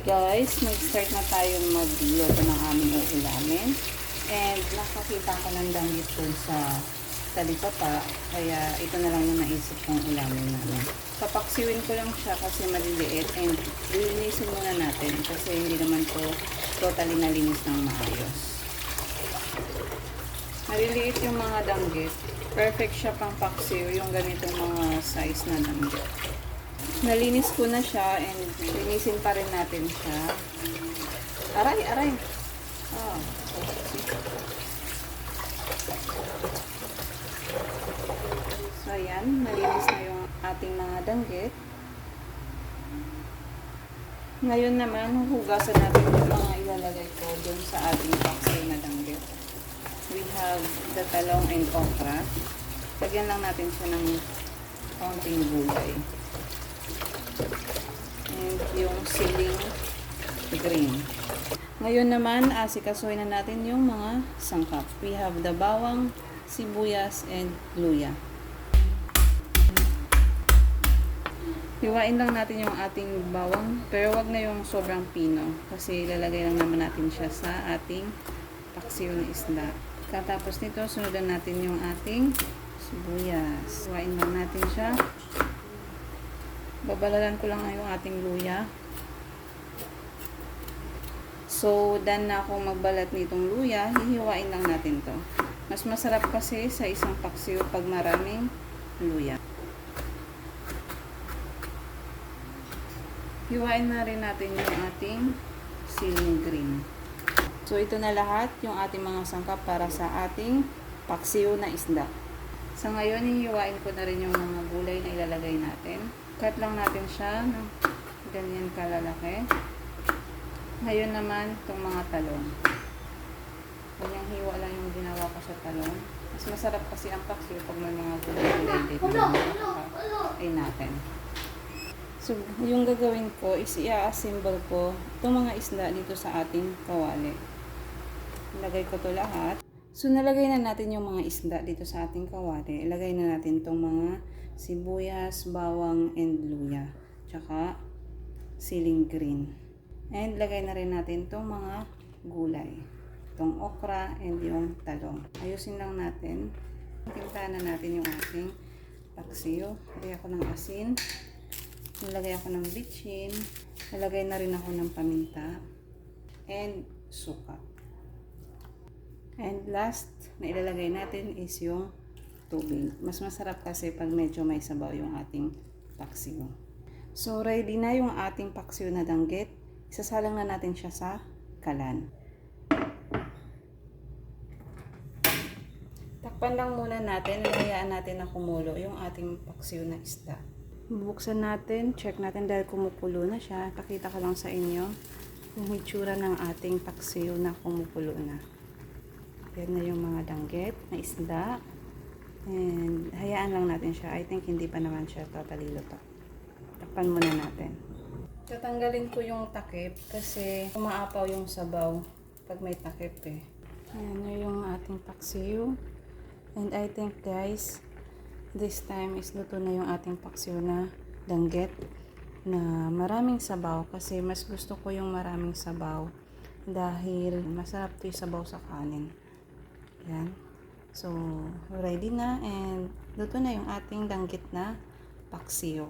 guys, mag-start na tayong magluto ng aming uulamin. And nakakita ko ng danggit doon sa talipapa, kaya ito na lang yung naisip kong ulamin namin. Papaksiwin ko lang siya kasi maliliit and lilinisin muna natin kasi hindi naman to totally nalinis ng maayos. Maliliit yung mga danggit. Perfect siya pang paksiw yung ganitong mga size na danggit. Nalinis ko na siya and linisin pa rin natin siya. Aray, aray. Oh. So, ayan. Nalinis na yung ating mga danggit. Ngayon naman, hugasan natin yung mga ilalagay ko dun sa ating paksiw na danggit. We have the talong and okra. Lagyan lang natin siya ng konting gulay. And yung siling green. Ngayon naman, asikasuhin na natin yung mga sangkap. We have the bawang, sibuyas, and luya. Hiwain lang natin yung ating bawang, pero wag na yung sobrang pino kasi ilalagay lang naman natin siya sa ating paksiw na isda. Katapos nito, sundan natin yung ating sibuyas. Hiwain lang natin siya. Babalalan ko lang yung ating luya. So, done na akong magbalat nitong luya, hihiwain lang natin to. Mas masarap kasi sa isang paksiw pag maraming luya. Hiwain na rin natin yung ating siling green. So, ito na lahat yung ating mga sangkap para sa ating paksiw na isda. Sa ngayon, hihiwain ko na rin yung mga gulay na ilalagay natin. Cut lang natin siya ng ganyan kalalaki. Ngayon naman, itong mga talong. Ganyang hiwa lang yung ginawa ko sa talong. Mas masarap kasi ang paksiw pag may mga gulay-gulay dito ay natin. So, yung gagawin ko is i-assemble ko itong mga isda dito sa ating kawali. Ilagay ko to lahat. So, nalagay na natin yung mga isda dito sa ating kawali. Ilagay na natin itong mga sibuyas, bawang, and luya. Tsaka, siling green. And, lagay na rin natin itong mga gulay. Itong okra and yung talong. Ayusin lang natin. Timplahan na natin yung ating paksiw. Lagay ako ng asin. Nalagay ako ng bitchin. Nalagay na rin ako ng paminta. And suka. And last na ilalagay natin is yung tubig. Mas masarap kasi pag medyo may sabaw yung ating paksiw. So, ready na yung ating paksiw na danggit. Isasalang na natin siya sa kalan. Takpan lang muna natin. Hayaan natin na kumulo yung ating paksiw na isda. Bubuksan natin, check natin dahil kumukulo na siya. Pakita ko lang sa inyo yung hitsura ng ating paksiw na kumukulo na. Yan na yung mga danggit na isda. And hayaan lang natin siya. I think hindi pa naman siya totally luto. Takpan muna natin. Tatanggalin ko yung takip kasi umaapaw yung sabaw pag may takip eh. Ayan na yung ating paksiw. And I think guys, this time is luto na yung ating paksiw na danggit na maraming sabaw kasi mas gusto ko yung maraming sabaw dahil masarap to yung sabaw sa kanin. Yan. So, ready na and luto na yung ating danggit na paksiw.